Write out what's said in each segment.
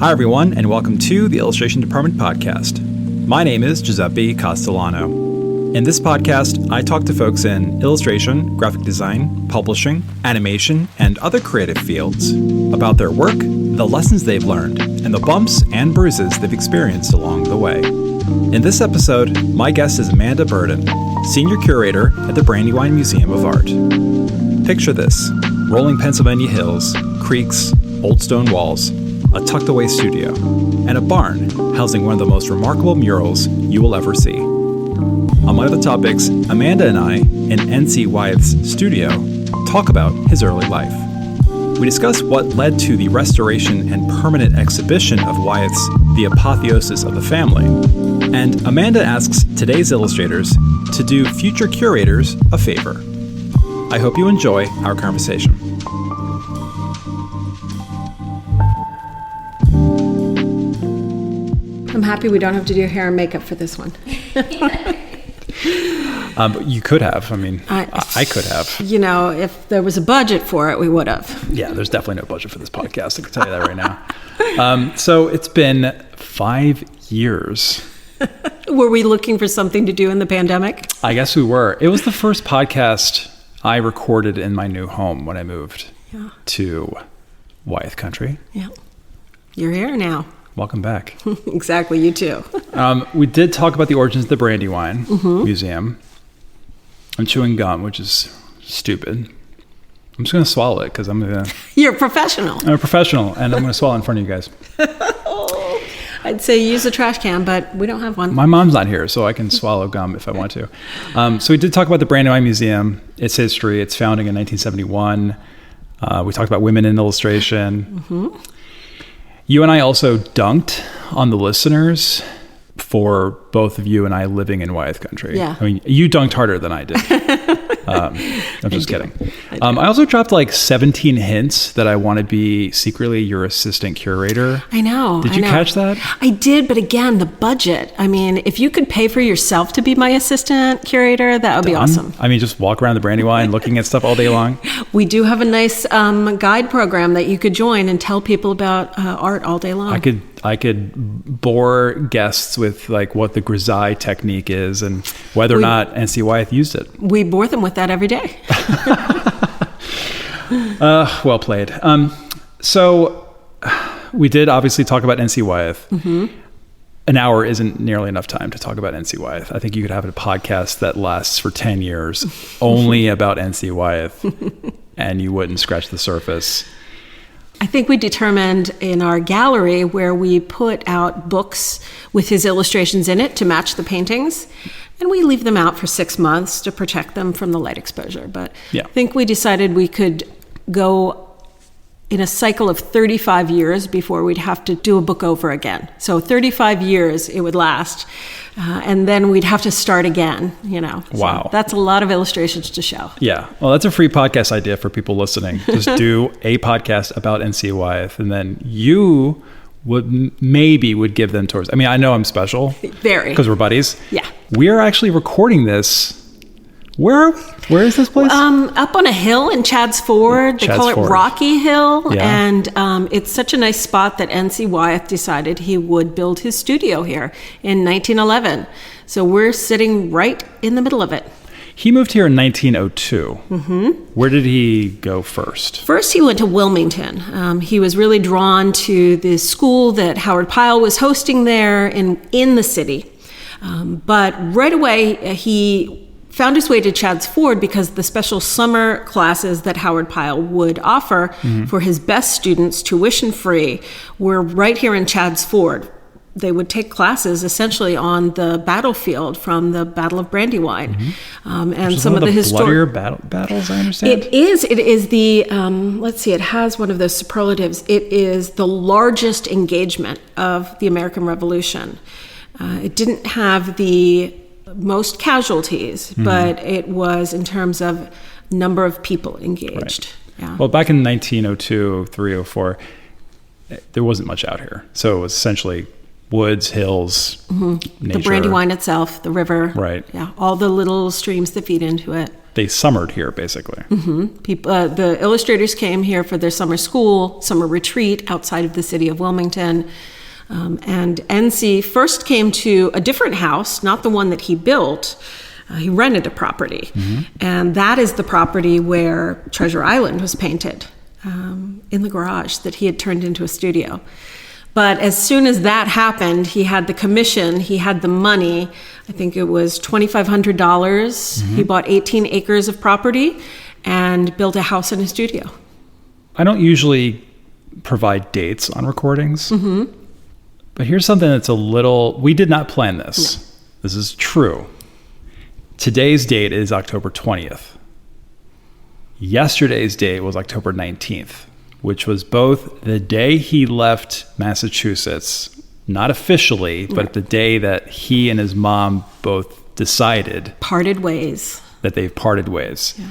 Hi, everyone, and welcome to the Illustration Department podcast. My name is Giuseppe Castellano. In this podcast, I talk to folks in illustration, graphic design, publishing, animation, and other creative fields about their work, the lessons they've learned, and the bumps and bruises they've experienced along the way. In this episode, my guest is Amanda Burdan, Senior Curator at the Brandywine Museum of Art. Picture this: rolling Pennsylvania hills, creeks, old stone walls, a tucked-away studio, and a barn housing one of the most remarkable murals you will ever see. Among other topics, Amanda and I, in N.C. Wyeth's studio, talk about his early life. We discuss what led to the restoration and permanent exhibition of Wyeth's The Apotheosis of the Family. And Amanda asks today's illustrators to do future curators a favor. I hope you enjoy our conversation. I'm happy we don't have to do hair and makeup for this one. You could have. I mean, I could have. You know, if there was a budget for it, we would have. Yeah, there's definitely no budget for this podcast. I can tell you that right now. So it's been 5 years. Were we looking for something to do in the pandemic? I guess we were. It was the first podcast I recorded in my new home when I moved to Wyeth country. Yeah. You're here now. Welcome back. Exactly, you too. We did talk about the origins of the Brandywine Museum. I'm chewing gum, which is stupid. I'm just going to swallow it because I'm going to... You're a professional. I'm a professional, and I'm going to swallow it in front of you guys. I'd say use a trash can, but we don't have one. My mom's not here, so I can swallow gum if I want to. So we did talk about the Brandywine Museum, its history, its founding in 1971. We talked about women in illustration. You and I also dunked on the listeners for both of you and I living in Wyeth country. Yeah. I mean, you dunked harder than I did. I'm just kidding. I also dropped like 17 hints that I want to be secretly your assistant curator. I know. Did you catch that? I did, but again, the budget. I mean, if you could pay for yourself to be my assistant curator, that would be awesome. I mean, just walk around the Brandywine looking at stuff all day long. We do have a nice guide program that you could join and tell people about art all day long. I could bore guests with like what the grisaille technique is and whether or not N.C. Wyeth used it. We bore them with that every day. Well played. So we did obviously talk about N.C. Wyeth. An hour isn't nearly enough time to talk about N.C. Wyeth. I think you could have a podcast that lasts for 10 years only about N.C. Wyeth and you wouldn't scratch the surface. I think we determined in our gallery where we put out books with his illustrations in it to match the paintings, and we leave them out for 6 months to protect them from the light exposure. But I think we decided we could go in a cycle of 35 years before we'd have to do a book over again. So 35 years it would last, and then we'd have to start again, you know. Wow. So that's a lot of illustrations to show. Yeah. Well, that's a free podcast idea for people listening. Just do a podcast about N.C. Wyeth, and then you would give them tours. I mean, I know I'm special. Very. Because we're buddies. Yeah. We're actually recording this. Where are we? Where is this place? Up on a hill in Chadds Ford. They call it Rocky Hill. Yeah. And it's such a nice spot that N.C. Wyeth decided he would build his studio here in 1911. So we're sitting right in the middle of it. He moved here in 1902. Where did he go first? First, he went to Wilmington. He was really drawn to the school that Howard Pyle was hosting there in the city. But right away, he found his way to Chadds Ford because the special summer classes that Howard Pyle would offer for his best students, tuition free, were right here in Chadds Ford. They would take classes essentially on the battlefield from the Battle of Brandywine, and some of the bloodier battles. I understand. It is the let's see. It has one of those superlatives. It is the largest engagement of the American Revolution. It didn't have the most casualties, but it was in terms of number of people engaged. Right. Yeah. Well, back in 1902, 304, there wasn't much out here. So it was essentially woods, hills, nature. The Brandywine itself, the river. Right. Yeah, all the little streams that feed into it. They summered here, basically. People, the illustrators came here for their summer school, summer retreat outside of the city of Wilmington. And NC first came to a different house, not the one that he built. He rented a property. And that is the property where Treasure Island was painted, in the garage that he had turned into a studio. But as soon as that happened, he had the commission, he had the money. I think it was $2,500. He bought 18 acres of property and built a house and a studio. I don't usually provide dates on recordings, but here's something that's we did not plan this. No. This is true. Today's date is October 20th. Yesterday's date was October 19th. Which was both the day he left Massachusetts, not officially, but the day that he and his mom both decided. Parted ways. That they've parted ways. Yeah.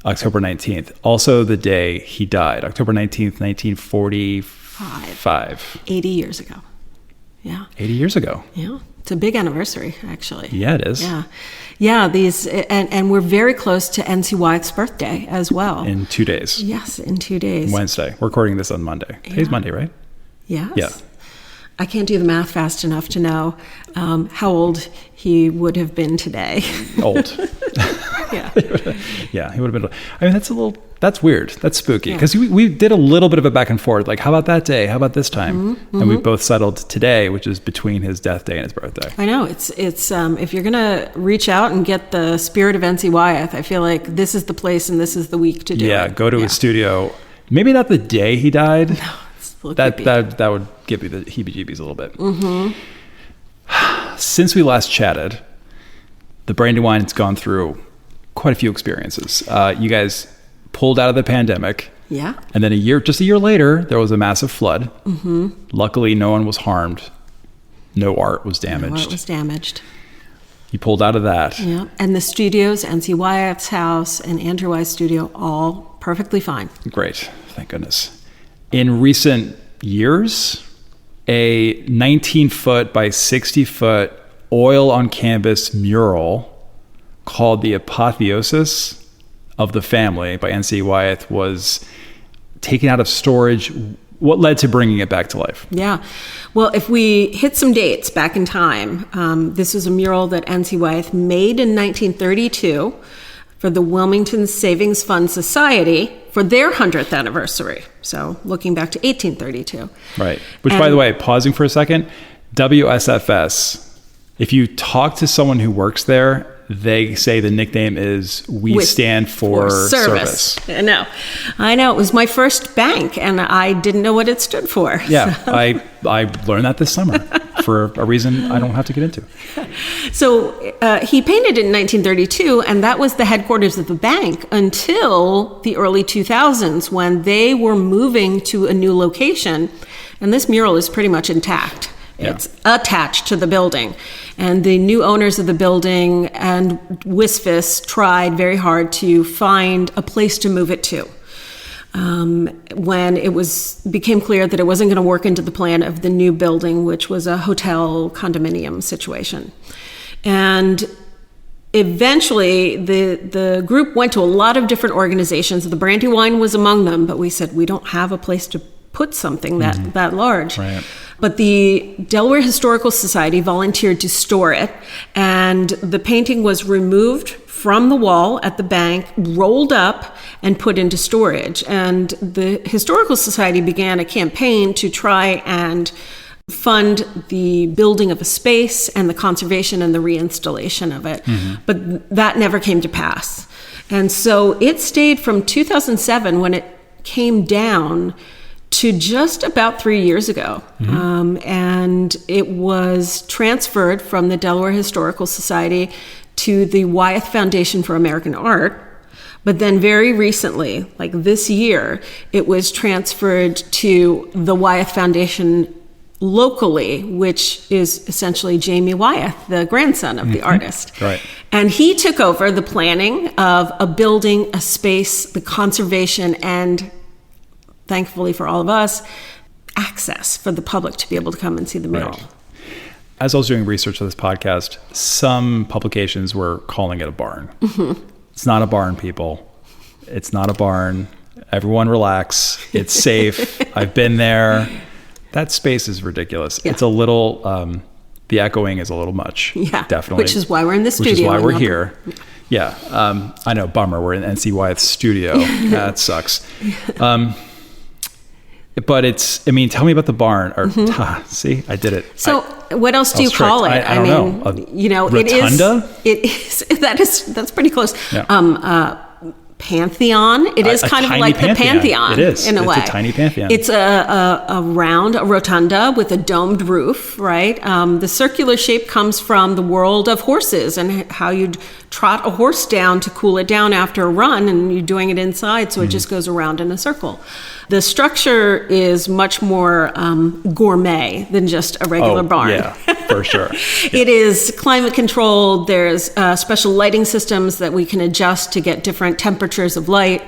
October 19th. Also the day he died, October 19th, 1945. 80 years ago. Yeah. 80 years ago. Yeah. It's a big anniversary, actually. Yeah, it is. Yeah. Yeah, and we're very close to N.C. Wyeth's birthday as well. In 2 days. Yes, in 2 days. Wednesday. We're recording this on Monday. Today's Monday, right? Yes. Yeah. I can't do the math fast enough to know how old he would have been today. Old. Yeah. Yeah, he would have been. I mean, that's weird. That's spooky. Because we did a little bit of a back and forth. Like, how about that day? How about this time? And we both settled today, which is between his death day and his birthday. I know. It's if you're going to reach out and get the spirit of N.C. Wyeth, I feel like this is the place and this is the week to do it. Yeah, go to his studio. Maybe not the day he died. No, it's a little that would give you the heebie-jeebies a little bit. Since we last chatted, the Brandywine's gone through quite a few experiences. You guys pulled out of the pandemic. Yeah. And then just a year later, there was a massive flood. Luckily, no one was harmed. No art was damaged. You pulled out of that. Yeah. And the studios, N.C. Wyeth's house and Andrew Wyeth's studio, all perfectly fine. Great. Thank goodness. In recent years, a 19-foot by 60-foot oil on canvas mural called The Apotheosis of the Family by N.C. Wyeth was taken out of storage. What led to bringing it back to life? Yeah. Well, if we hit some dates back in time, this was a mural that N.C. Wyeth made in 1932 for the Wilmington Savings Fund Society for their 100th anniversary. So looking back to 1832. Right. Which, by the way, pausing for a second, WSFS, if you talk to someone who works there, they say the nickname is We Stand for Service. I know. It was my first bank, and I didn't know what it stood for. Yeah, so. I learned that this summer for a reason I don't have to get into. So he painted it in 1932, and that was the headquarters of the bank until the early 2000s when they were moving to a new location, and this mural is pretty much intact. It's attached to the building. And the new owners of the building and WSFS tried very hard to find a place to move it to. When it became clear that it wasn't going to work into the plan of the new building, which was a hotel condominium situation. And eventually, the group went to a lot of different organizations. The Brandywine was among them, but we said, we don't have a place to put something that large. Right. But the Delaware Historical Society volunteered to store it, and the painting was removed from the wall at the bank, rolled up, and put into storage. And the Historical Society began a campaign to try and fund the building of a space and the conservation and the reinstallation of it. But that never came to pass. And so it stayed from 2007 when it came down to just about 3 years ago. And it was transferred from the Delaware Historical Society to the Wyeth Foundation for American Art. But then very recently, like this year, it was transferred to the Wyeth Foundation locally, which is essentially Jamie Wyeth, the grandson of the artist. Right. And he took over the planning of a building, a space, the conservation, and thankfully for all of us, access for the public to be able to come and see the mural. Right. As I was doing research for this podcast, some publications were calling it a barn. Mm-hmm. It's not a barn, people. It's not a barn. Everyone relax. It's safe. I've been there. That space is ridiculous. Yeah. It's a little, the echoing is a little much. Yeah, definitely. Which is why we're in the studio. Which is why we're here. Yeah. I know, bummer. We're in NC Wyeth's studio. That sucks. But it's, tell me about the barn. Or see, I did it. So what else do you call it? I don't know. Rotunda? That's pretty close. Yeah. Pantheon. It is kind of like the Pantheon. It is. In a way. It's a tiny Pantheon. It's a rotunda with a domed roof, right? The circular shape comes from the world of horses and how you'd trot a horse down to cool it down after a run, and you're doing it inside, so it just goes around in a circle. The structure is much more gourmet than just a regular barn. Yeah, for sure. Yeah. It is climate controlled. There's special lighting systems that we can adjust to get different temperatures of light.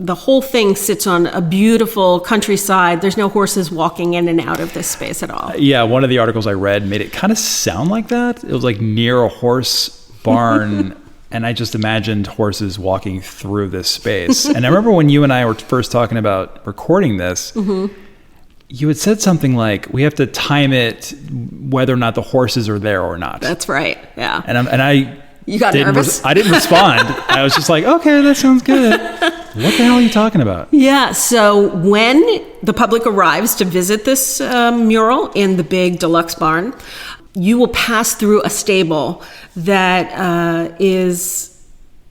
The whole thing sits on a beautiful countryside. There's no horses walking in and out of this space at all. Yeah, one of the articles I read made it kind of sound like that. It was like near a horse barn. And I just imagined horses walking through this space. And I remember when you and I were first talking about recording this, you had said something like, we have to time it whether or not the horses are there or not. That's right. Yeah. You got nervous? I didn't respond. I was just like, okay, that sounds good. What the hell are you talking about? Yeah. So when the public arrives to visit this mural in the big deluxe barn, you will pass through a stable that is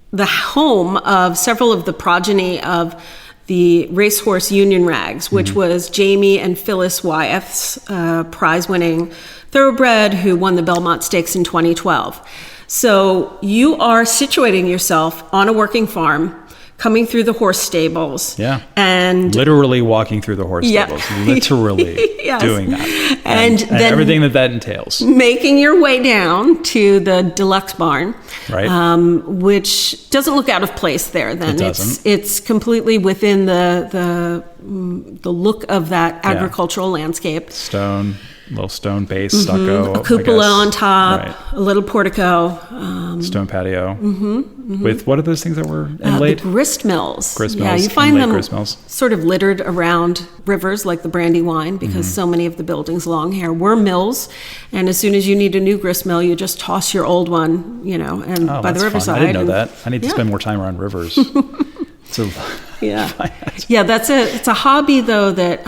the home of several of the progeny of the racehorse Union Rags, which was Jamie and Phyllis Wyeth's prize-winning thoroughbred who won the Belmont Stakes in 2012. So you are situating yourself on a working farm, coming through the horse stables. Yeah. And literally walking through the horse stables. Literally doing that. And then everything that entails. Making your way down to the deluxe barn. Right. Which doesn't look out of place there then. It doesn't. It's completely within the look of that agricultural landscape. Little stone base, stucco. A cupola on top, a little portico. Stone patio. With what are those things that were inlaid? The grist mills. Grist mills. Yeah, you find them grist mills. Sort of littered around rivers like the Brandywine because so many of the buildings along here were mills. And as soon as you need a new grist mill, you just toss your old one, and by the riverside. I didn't know that. I need to spend more time around rivers. It's a hobby though that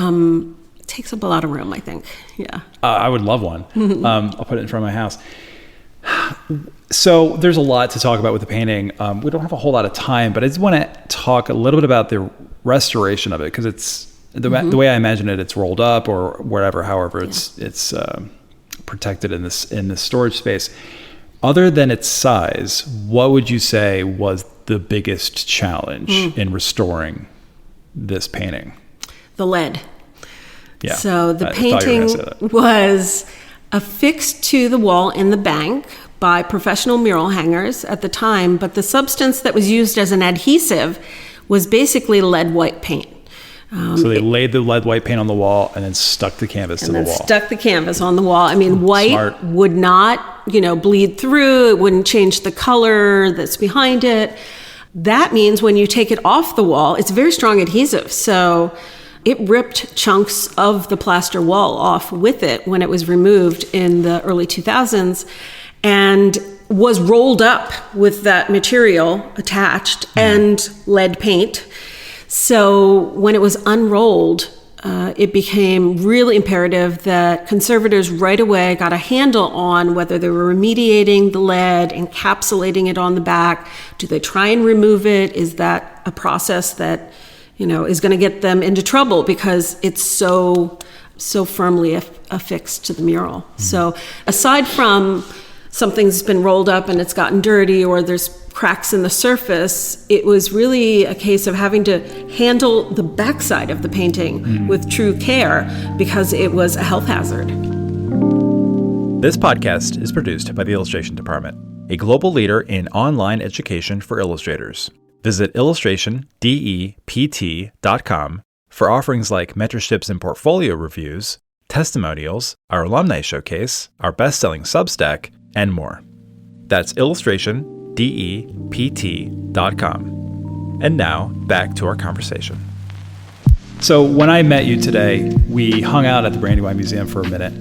takes up a lot of room, I think. Yeah. I would love one. I'll put it in front of my house. So there's a lot to talk about with the painting. We don't have a whole lot of time, but I just want to talk a little bit about the restoration of it because it's the way I imagine it. It's rolled up or whatever. However, it's protected in this storage space. Other than its size, what would you say was the biggest challenge in restoring this painting? The lead. Yeah. So the painting was affixed to the wall in the bank by professional mural hangers at the time, but the substance that was used as an adhesive was basically lead white paint. So they laid the lead white paint on the wall and then stuck the canvas to the wall. Stuck the canvas on the wall. White would not, bleed through. It wouldn't change the color that's behind it. That means when you take it off the wall, it's very strong adhesive. So it ripped chunks of the plaster wall off with it when it was removed in the early 2000s and was rolled up with that material attached and lead paint. So when it was unrolled, it became really imperative that conservators right away got a handle on whether they were remediating the lead, encapsulating it on the back. Do they try and remove it? Is that a process that is going to get them into trouble because it's so firmly affixed to the mural. So aside from something's been rolled up and it's gotten dirty or there's cracks in the surface, it was really a case of having to handle the backside of the painting with true care because it was a health hazard. This podcast is produced by the Illustration Department, a global leader in online education for illustrators. Visit illustrationdept.com for offerings like mentorships and portfolio reviews, testimonials, our alumni showcase, our best-selling Substack, and more. That's illustrationdept.com. And now, back to our conversation. So when I met you today, we hung out at the Brandywine Museum for a minute,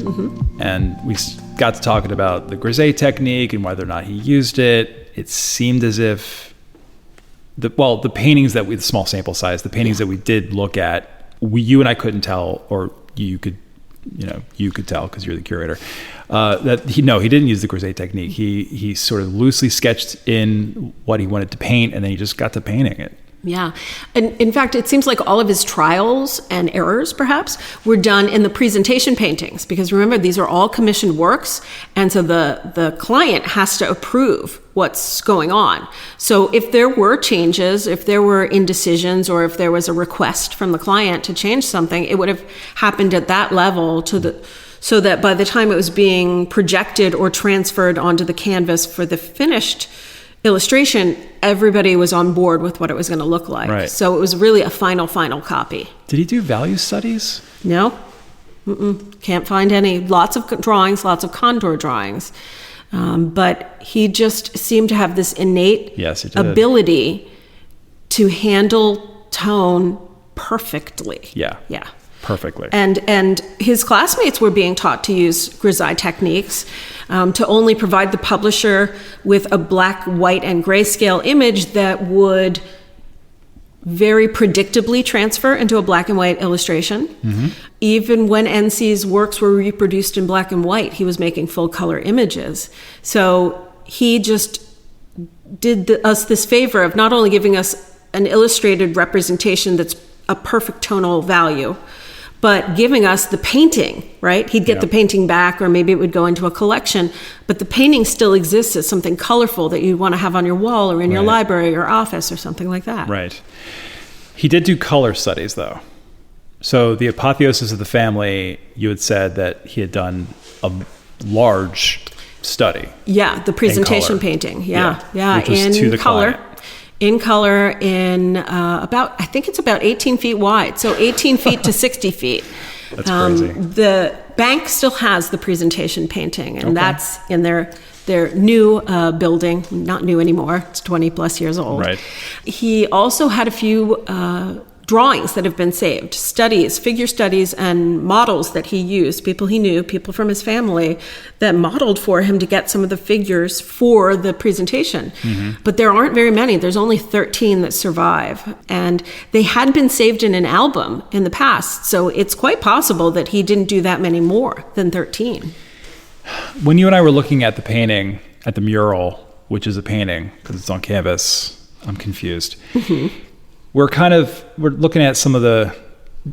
and we got to talking about the grisaille technique and whether or not he used it. It seemed as if the paintings that the small sample size, the paintings that we did look at, you and I couldn't tell, or you could tell because you're the curator, that he didn't use the grisaille technique. He sort of loosely sketched in what he wanted to paint, and then he just got to painting it. Yeah. And in fact, it seems like all of his trials and errors, perhaps, were done in the presentation paintings. Because remember, these are all commissioned works. And so the client has to approve what's going on. So if there were changes, if there were indecisions, or if there was a request from the client to change something, it would have happened at that level so that by the time it was being projected or transferred onto the canvas for the finished illustration, everybody was on board with what it was going to look like. Right. So it was really a final copy. Did he do value studies? No. Can't find any. Lots of drawings, lots of contour drawings. But he just seemed to have this innate ability to handle tone perfectly. Yeah. Perfectly. And his classmates were being taught to use grisaille techniques to only provide the publisher with a black, white, and grayscale image that would very predictably transfer into a black and white illustration. Even when NC's works were reproduced in black and white, he was making full color images. So he just did us this favor of not only giving us an illustrated representation that's a perfect tonal value, but giving us the painting, right? He'd get the painting back, or maybe it would go into a collection, but the painting still exists as something colorful that you'd want to have on your wall or in your library or office or something like that. Right. He did do color studies, though. So the Apotheosis of the Family, you had said that he had done a large study. Yeah, the presentation painting. Yeah. Which was in to the color. client. In color, in I think it's about 18 feet wide, so 18 feet to 60 feet. That's crazy. The bank still has the presentation painting, and that's in their new building. Not new anymore; it's 20 plus years old. Right. He also had a few drawings that have been saved, studies, figure studies, and models that he used, people he knew, people from his family that modeled for him to get some of the figures for the presentation. But there aren't very many. There's only 13 that survive. And they had been saved in an album in the past. So it's quite possible that he didn't do that many more than 13. When you and I were looking at the painting, at the mural, which is a painting because it's on canvas, I'm confused. We're looking at some of the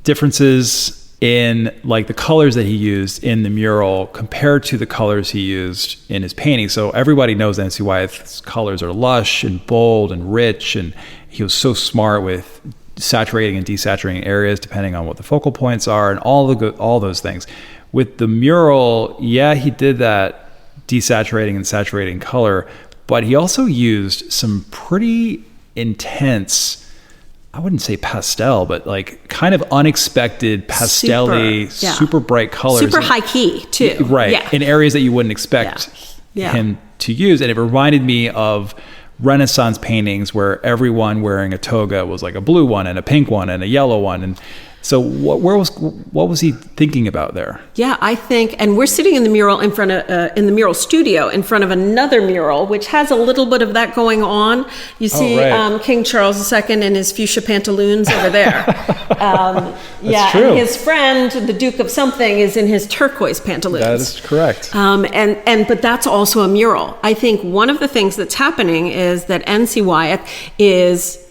differences in like the colors that he used in the mural compared to the colors he used in his painting. So everybody knows Betsy Wyeth's colors are lush and bold and rich, and he was so smart with saturating and desaturating areas depending on what the focal points are and all those things. With the mural, he did that desaturating and saturating color, but he also used some pretty intense, I wouldn't say pastel, but like kind of unexpected pastel-y, super bright colors. Super high key, too. Right. Yeah. In areas that you wouldn't expect him to use. And it reminded me of Renaissance paintings where everyone wearing a toga was like a blue one and a pink one and a yellow one. And so what was he thinking about there? Yeah, I think, and we're sitting in the mural in the mural studio in front of another mural, which has a little bit of that going on. You see King Charles II in his fuchsia pantaloons over there. That's true. And his friend, the Duke of something, is in his turquoise pantaloons. That is correct. But that's also a mural. I think one of the things that's happening is that N.C. Wyeth is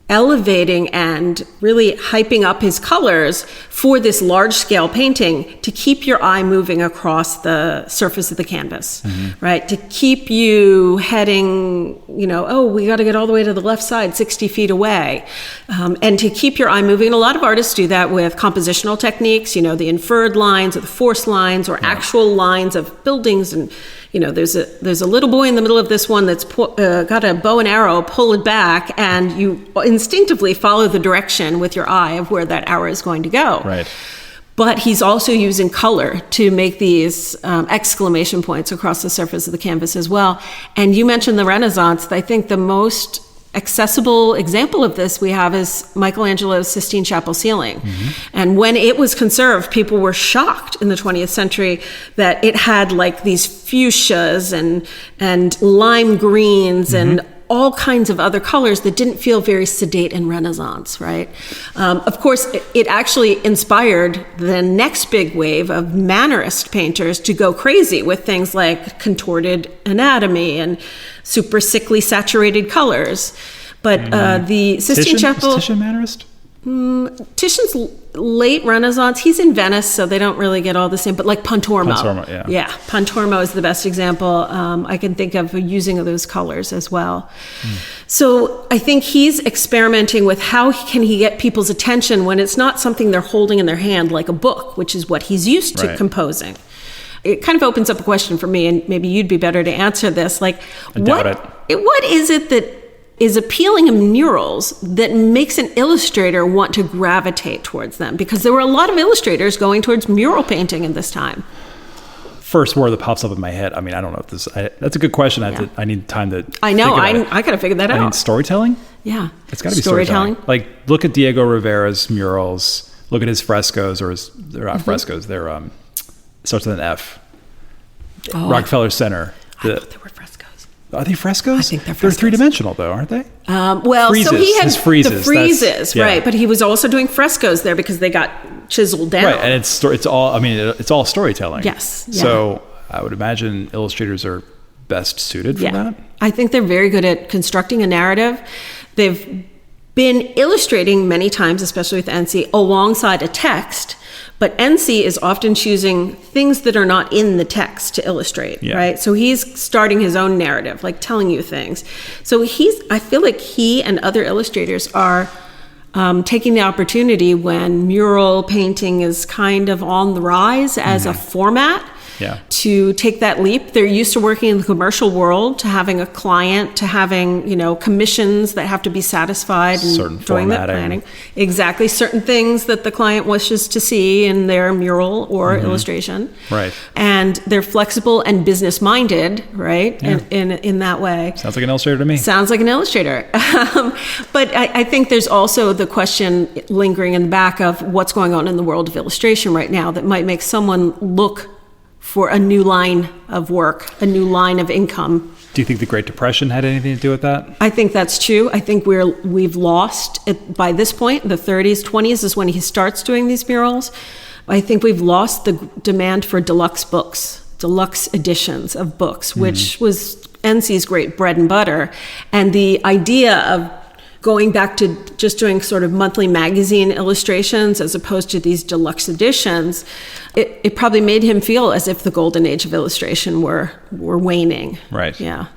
elevating and really hyping up his colors for this large-scale painting to keep your eye moving across the surface of the canvas, right? To keep you heading, we got to get all the way to the left side, 60 feet away, and to keep your eye moving. And a lot of artists do that with compositional techniques, the inferred lines or the forced lines or actual lines of buildings and there's a little boy in the middle of this one that's got a bow and arrow, pull it back, and you instinctively follow the direction with your eye of where that arrow is going to go. Right. But he's also using color to make these exclamation points across the surface of the canvas as well. And you mentioned the Renaissance. I think the most accessible example of this we have is Michelangelo's Sistine Chapel ceiling. Mm-hmm. And when it was conserved, people were shocked in the 20th century that it had like these fuchsias and lime greens mm-hmm. and all kinds of other colors that didn't feel very sedate and Renaissance, right? Of course, it actually inspired the next big wave of Mannerist painters to go crazy with things like contorted anatomy and super sickly saturated colors. But the Sistine Chapel... Is Titian Mannerist? Titian's late Renaissance. He's in Venice, so they don't really get all the same. But like Pontormo. Yeah. Yeah, Pontormo is the best example I can think of using those colors as well. So I think he's experimenting with how can he get people's attention when it's not something they're holding in their hand like a book, which is what he's used to composing. It kind of opens up a question for me, and maybe you'd be better to answer this. Like, what is it that is appealing in murals that makes an illustrator want to gravitate towards them? Because there were a lot of illustrators going towards mural painting in this time. First word that pops up in my head, I mean, I don't know if this... that's a good question. I need time to I know, I got to figure that out. I mean, storytelling? Yeah. It's got to be storytelling. Like, look at Diego Rivera's murals. Look at his frescoes, they're not frescoes, they're... starts with an F. Rockefeller Center. I thought they were frescoes. Are they frescoes? I think they're frescoes. They're three-dimensional, though, aren't they? Friezes. So he had his friezes. The friezes, right? But he was also doing frescoes there because they got chiseled down. Right, and it's all. I mean, it's all storytelling. Yes. Yeah. So I would imagine illustrators are best suited for that. I think they're very good at constructing a narrative. They've been illustrating many times, especially with NC, alongside a text. But NC is often choosing things that are not in the text to illustrate, right? So he's starting his own narrative, like telling you things. So I feel like he and other illustrators are taking the opportunity when mural painting is kind of on the rise as a format to take that leap. They're used to working in the commercial world, to having a client, to having, commissions that have to be satisfied and doing that planning. Exactly. Certain things that the client wishes to see in their mural or illustration. Right. And they're flexible and business minded, right? Yeah. In that way. Sounds like an illustrator to me. Sounds like an illustrator. But I think there's also the question lingering in the back of what's going on in the world of illustration right now that might make someone look for a new line of work, a new line of income. Do you think the Great Depression had anything to do with that? I think that's true. I think we've lost it by this point. The 30s, 20s is when he starts doing these murals. I think we've lost the demand for deluxe books, deluxe editions of books, which was NC's great bread and butter. And the idea of going back to just doing sort of monthly magazine illustrations as opposed to these deluxe editions, it probably made him feel as if the golden age of illustration were waning. Right. Yeah.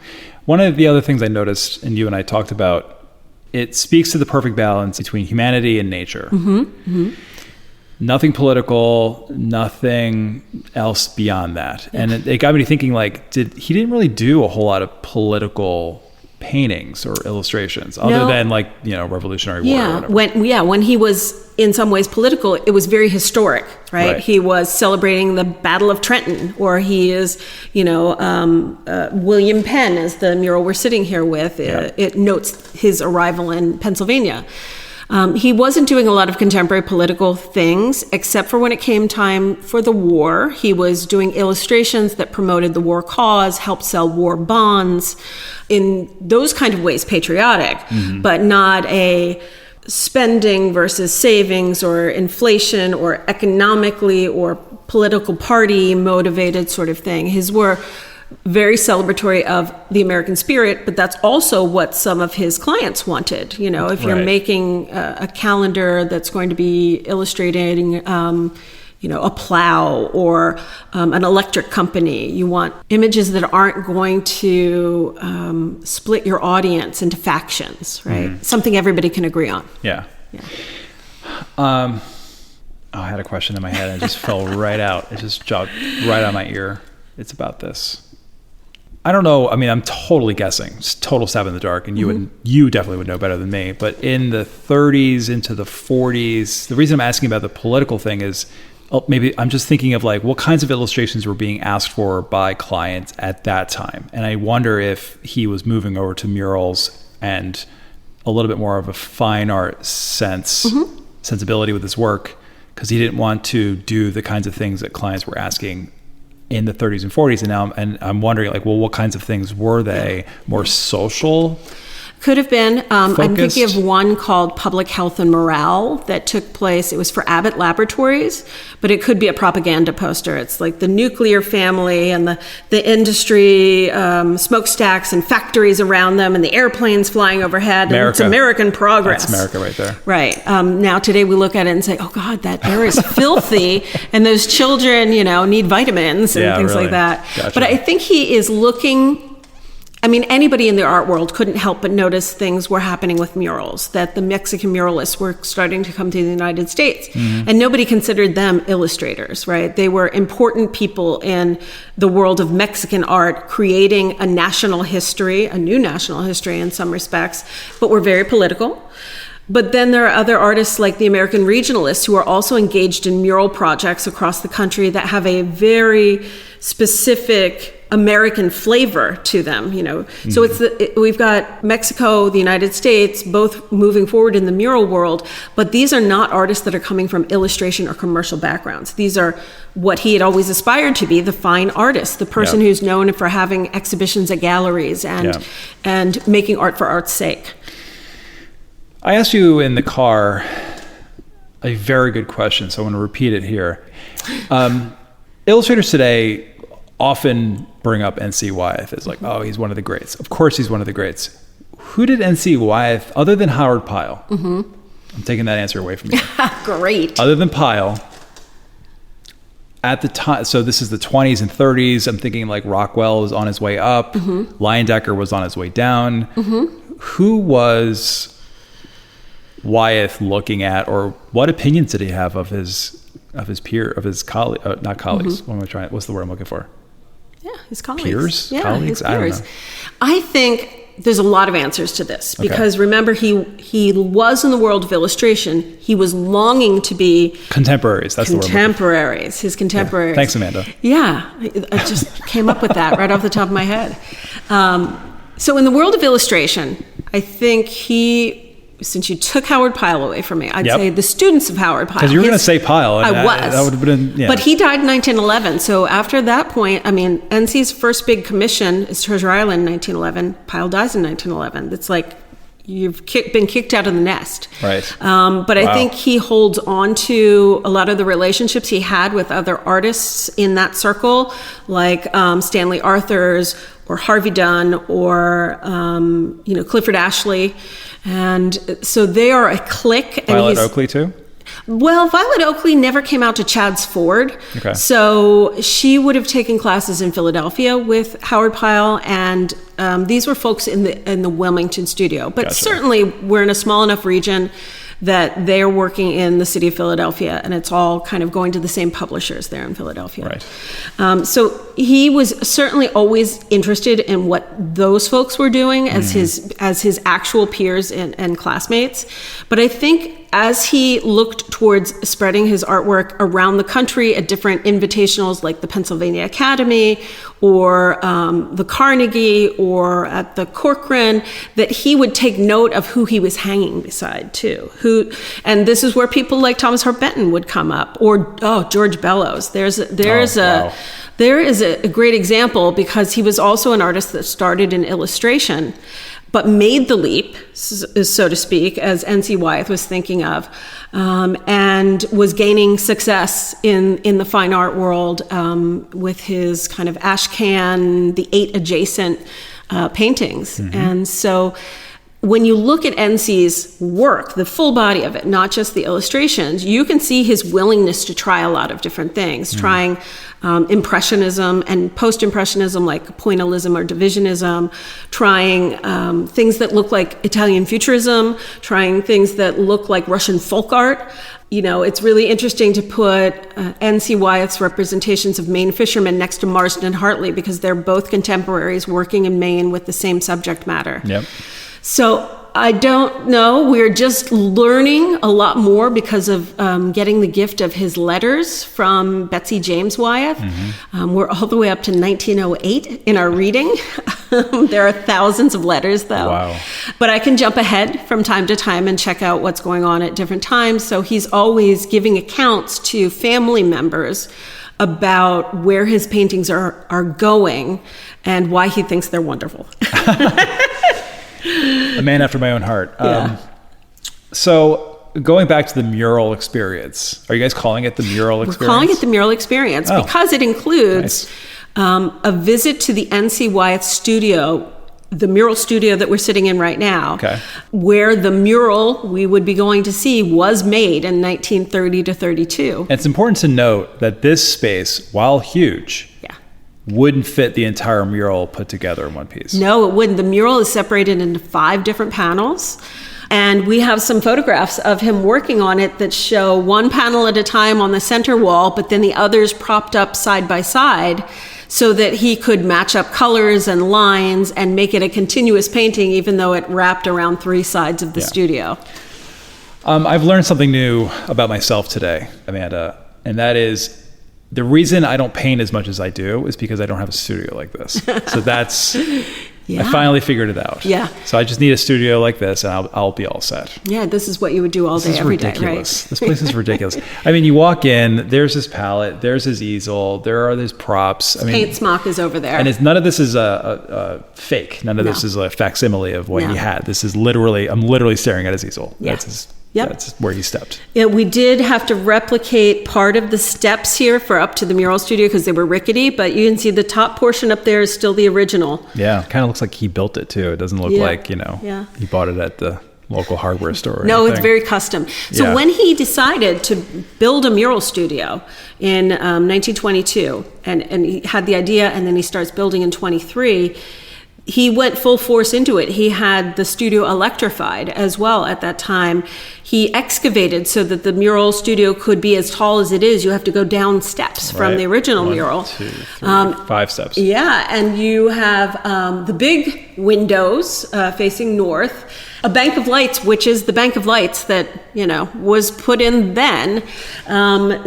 One of the other things I noticed, and you and I talked about, it speaks to the perfect balance between humanity and nature. Mm-hmm. Mm-hmm. Nothing political, nothing else beyond that. Yeah. And it got me to thinking, like, he didn't really do a whole lot of political paintings or illustrations other than Revolutionary War or whatever. When he was in some ways political, it was very historic, right? He was celebrating the Battle of Trenton, or he is William Penn, as the mural we're sitting here with. It notes his arrival in Pennsylvania. He wasn't doing a lot of contemporary political things, except for when it came time for the war. He was doing illustrations that promoted the war cause, helped sell war bonds, in those kind of ways patriotic, but not a spending versus savings or inflation or economically or political party motivated sort of thing. His were very celebratory of the American spirit, but that's also what some of his clients wanted. If you're making a calendar that's going to be illustrating, a plow or an electric company, you want images that aren't going to split your audience into factions, right? Something everybody can agree on. Yeah. I had a question in my head and it just fell right out. It just jogged right out of my ear. It's about this. I don't know. I mean, I'm totally guessing, just total stab in the dark, and you definitely would know better than me. But in the 30s into the 40s, the reason I'm asking about the political thing is maybe I'm just thinking of like what kinds of illustrations were being asked for by clients at that time. And I wonder if he was moving over to murals and a little bit more of a fine art sensibility with his work, because he didn't want to do the kinds of things that clients were asking in the 30s and 40s. And now I'm wondering, like, well, what kinds of things were they? More social? Could have been. I'm Focused? thinking of one called Public Health and Morale that took place. It was for Abbott Laboratories, but it could be a propaganda poster. It's like the nuclear family and the industry, smokestacks and factories around them and the airplanes flying overhead. America. And it's American progress. That's America right there. Right. Now today we look at it and say, oh God, that air is filthy. And those children, need vitamins and things really. like that. Gotcha. But I think he is looking... I mean, anybody in the art world couldn't help but notice things were happening with murals, that the Mexican muralists were starting to come to the United States. And nobody considered them illustrators, right? They were important people in the world of Mexican art, creating a national history, a new national history in some respects, but were very political. But then there are other artists like the American regionalists who are also engaged in mural projects across the country that have a very specific American flavor to them, So we've got Mexico, the United States, both moving forward in the mural world, but these are not artists that are coming from illustration or commercial backgrounds. These are what he had always aspired to be, the fine artist, the person who's known for having exhibitions at galleries and making art for art's sake. I asked you in the car a very good question, so I want to repeat it here. Illustrators today often bring up N.C. Wyeth as like, oh, he's one of the greats. Of course he's one of the greats. Who did N.C. Wyeth, other than Howard Pyle? I'm taking that answer away from you. Great. Other than Pyle, at the time, so this is the 20s and 30s, I'm thinking like Rockwell was on his way up, Leyendecker was on his way down. Who was Wyeth looking at, or what opinions did he have of his colleagues? Not colleagues. What am I trying? What's the word I'm looking for? Yeah, his colleagues. Peers? Yeah, Colleagues? his I don't peers. know. I think there's a lot of answers to this because remember, he was in the world of illustration. He was longing to be contemporaries. That's contemporaries. His contemporaries. Yeah. Thanks, Amanda. Yeah, I just came up with that right off the top of my head. So in the world of illustration, I think since you took Howard Pyle away from me, I'd say the students of Howard Pyle. Because you were going to say Pyle. And I was. That would have been, But he died in 1911. So after that point, I mean, NC's first big commission is Treasure Island in 1911. Pyle dies in 1911. It's like you've been kicked out of the nest. Right. But I think he holds on to a lot of the relationships he had with other artists in that circle, like Stanley Arthurs or Harvey Dunn or, Clifford Ashley. And so they are a clique. Violet Oakley too? Well, Violet Oakley never came out to Chad's Ford. Okay. So she would have taken classes in Philadelphia with Howard Pyle, and these were folks in the Wilmington studio. But certainly we're in a small enough region that they're working in the city of Philadelphia, and it's all kind of going to the same publishers there in Philadelphia. Right. So he was certainly always interested in what those folks were doing as his actual peers and classmates. But I think as he looked towards spreading his artwork around the country at different invitationals like the Pennsylvania Academy or the Carnegie or at the Corcoran, that he would take note of who he was hanging beside too. And this is where people like Thomas Hart Benton would come up, or George Bellows. There is a great example because he was also an artist that started in illustration, but made the leap, so to speak, as N.C. Wyeth was thinking of, and was gaining success in the fine art world with his kind of ash can, the 8 adjacent paintings. And so when you look at NC's work, the full body of it, not just the illustrations, you can see his willingness to try a lot of different things, trying Impressionism and Post-Impressionism like pointillism or divisionism, trying things that look like Italian Futurism, trying things that look like Russian folk art. You know, it's really interesting to put N.C. Wyeth's representations of Maine fishermen next to Marsden and Hartley because they're both contemporaries working in Maine with the same subject matter. Yep. So I don't know. We're just learning a lot more because of getting the gift of his letters from Betsy James Wyeth. We're all the way up to 1908 in our reading. There are thousands of letters, though. Wow. But I can jump ahead from time to time and check out what's going on at different times. So he's always giving accounts to family members about where his paintings are going and why he thinks they're wonderful. A man after my own heart. Yeah. So going back to the mural experience, are you guys calling it the mural experience? We're calling it the mural experience because it includes a visit to the N.C. Wyeth studio, the mural studio that we're sitting in right now, where the mural we would be going to see was made in 1930 to 32. And it's important to note that this space, while huge, wouldn't fit the entire mural put together in one piece. No, it wouldn't. The mural is separated into 5 different panels. And we have some photographs of him working on it that show one panel at a time on the center wall, but then the others propped up side by side so that he could match up colors and lines and make it a continuous painting, even though it wrapped around 3 sides of the studio. I've learned something new about myself today, Amanda, and that is the reason I don't paint as much as I do is because I don't have a studio like this. So that's, I finally figured it out. Yeah. So I just need a studio like this and I'll be all set. Yeah, this is what you would do all day, every day, right? This place is ridiculous. I mean, you walk in, there's his palette, there's his easel, there are his props. Paint smock is over there. And none of this is a fake. None of this is a facsimile of what he had. This is literally, I'm literally staring at his easel. Yeah. That's where he stepped. Yeah, we did have to replicate part of the steps here for up to the mural studio because they were rickety, but you can see the top portion up there is still the original. Yeah, kind of looks like he built it too. It doesn't look like, he bought it at the local hardware store or anything. It's very custom. So when he decided to build a mural studio in 1922, and he had the idea and then he starts building in 23, he went full force into it. He had the studio electrified as well at that time. He excavated so that the mural studio could be as tall as it is. You have to go down steps from the original mural. 1, 2, 3, 5 steps. Yeah, and you have the big windows facing north, a bank of lights, which is the bank of lights that, was put in then.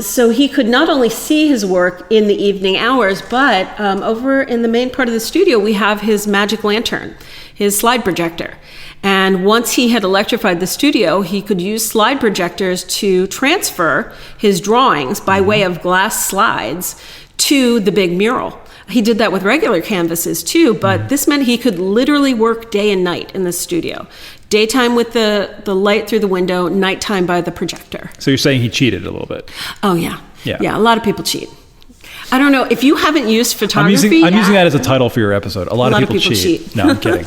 So he could not only see his work in the evening hours, but over in the main part of the studio, we have his magic lantern, his slide projector. And once he had electrified the studio, he could use slide projectors to transfer his drawings by way of glass slides to the big mural. He did that with regular canvases too, but this meant he could literally work day and night in the studio. Daytime with the light through the window, nighttime by the projector. So you're saying he cheated a little bit? Oh, yeah. Yeah, a lot of people cheat. I don't know, if you haven't used photography... I'm using that as a title for your episode. A lot of people cheat. No, I'm kidding.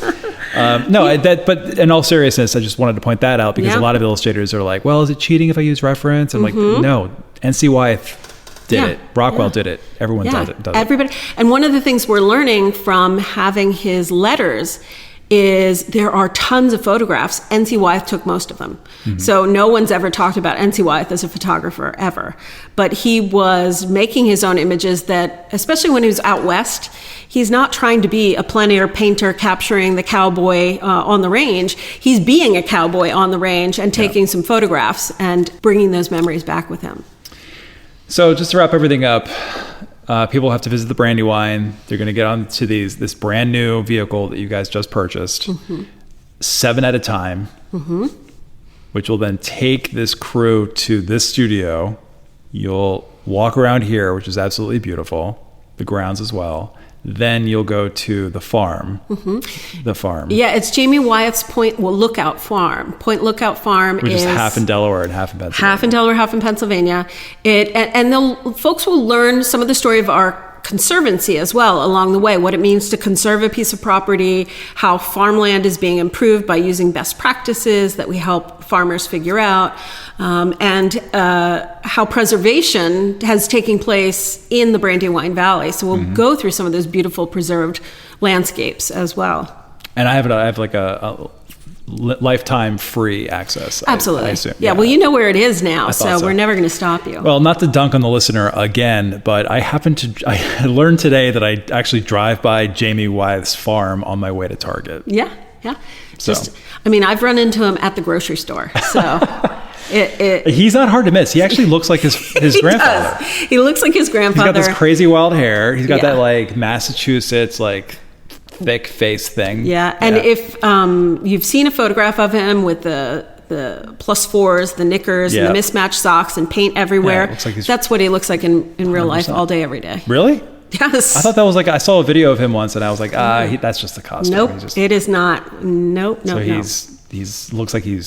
But in all seriousness, I just wanted to point that out because a lot of illustrators are like, well, is it cheating if I use reference? I'm like, no, N.C. Wyeth did it. Rockwell did it. Everyone does it. Everybody. And one of the things we're learning from having his letters is there are tons of photographs. N.C. Wyeth took most of them. So no one's ever talked about N.C. Wyeth as a photographer ever. But he was making his own images that, especially when he was out west, he's not trying to be a plein air painter capturing the cowboy on the range. He's being a cowboy on the range and taking some photographs and bringing those memories back with him. So just to wrap everything up, people have to visit the Brandywine. They're going to get onto this brand new vehicle that you guys just purchased, 7 at a time, which will then take this crew to this studio. You'll walk around here, which is absolutely beautiful, the grounds as well. Then you'll go to the farm. The farm. Yeah, it's Jamie Wyeth's Lookout Farm. Point Lookout Farm which is half in Delaware and half in Pennsylvania. Half in Delaware, half in Pennsylvania. And folks will learn some of the story of our conservancy as well along the way, what it means to conserve a piece of property, how farmland is being improved by using best practices that we help farmers figure out, and how preservation has taken place in the Brandywine Valley. So we'll go through some of those beautiful preserved landscapes as well. And I have like a lifetime free access. Absolutely. I assume. Yeah, well, you know where it is now, so we're never going to stop you. Well, not to dunk on the listener again, but I learned today that I actually drive by Jamie Wyeth's farm on my way to Target. Yeah. I've run into him at the grocery store, so he's not hard to miss. He actually looks like his grandfather. Does. He looks like his grandfather. He's got this crazy wild hair. He's got that like Massachusetts like thick face thing. Yeah, and if you've seen a photograph of him with the +4s, the knickers, and the mismatched socks and paint everywhere, like that's what he looks like in real 100%. Life all day, every day. Really? Yes. I thought that was like, I saw a video of him once and I was like, that's just the costume. Nope, it is not. Nope. He looks like he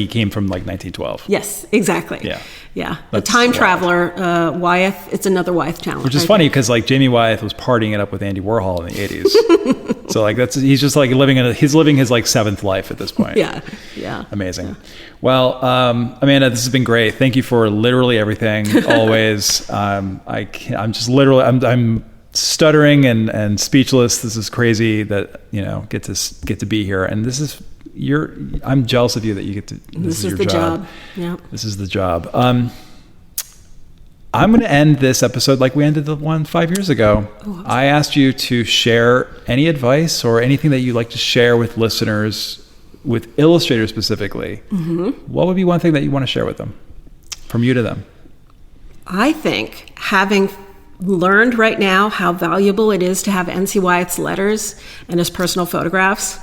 came from like 1912. Yes, exactly. Yeah. A time traveler, Wyeth. It's another Wyeth challenge. Which is funny because like Jamie Wyeth was partying it up with Andy Warhol in the 80s. So like he's just like living his like seventh life at this point. Yeah. Amazing. Yeah. Well, Amanda, this has been great. Thank you for literally everything. Always. I'm stuttering and speechless. This is crazy that get to be here, and this is. I'm jealous of you that you get to. This is your job. Yeah. This is the job. I'm going to end this episode like we ended the one 5 years ago. Ooh, I asked you to share any advice or anything that you'd like to share with listeners, with illustrators specifically. Mm-hmm. What would be one thing that you want to share with them, from you to them? I think having learned right now how valuable it is to have N.C. Wyeth's letters and his personal photographs.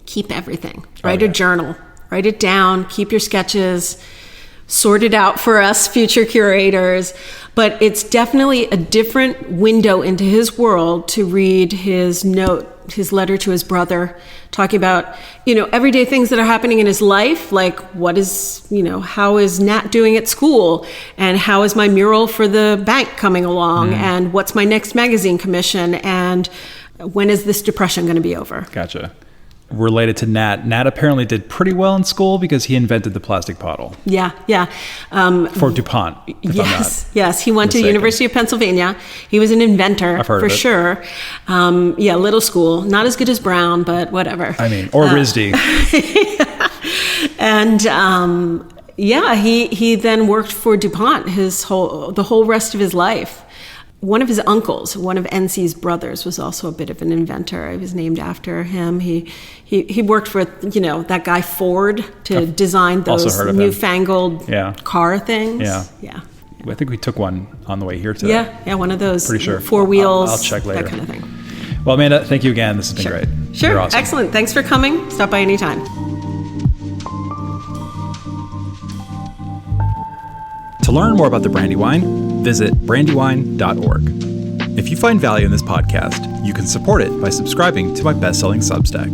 Keep everything. Write a journal. Write it down. Keep your sketches. Sort it out for us future curators. But it's definitely a different window into his world to read his letter to his brother, talking about, everyday things that are happening in his life, like how is Nat doing at school, and how is my mural for the bank coming along, and what's my next magazine commission, and when is this depression going to be over? Gotcha. Related to Nat. Nat apparently did pretty well in school because he invented the plastic bottle. Yeah. For DuPont. Yes. He went to the University of Pennsylvania. He was an inventor. I've heard for sure. Little school. Not as good as Brown, but whatever. Or RISD. And he then worked for DuPont the whole rest of his life. One of his uncles, one of NC's brothers, was also a bit of an inventor. It was named after him. He worked for that guy Ford to design those newfangled car things. Yeah. I think we took one on the way here today. Yeah, one of those. Pretty sure. 4 wheels. I'll check later. That kind of thing. Well, Amanda, thank you again. This has been great. Sure. You're awesome. Excellent. Thanks for coming. Stop by anytime. To learn more about the Brandywine, visit brandywine.org. If you find value in this podcast, you can support it by subscribing to my best-selling Substack.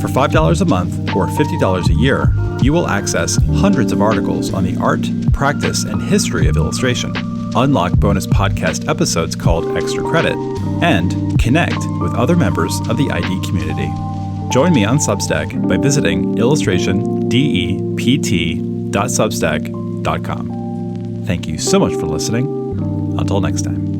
For $5 a month or $50 a year, you will access hundreds of articles on the art, practice, and history of illustration, unlock bonus podcast episodes called Extra Credit, and connect with other members of the ID community. Join me on Substack by visiting illustrationdept.substack.com. Thank you so much for listening. Until next time.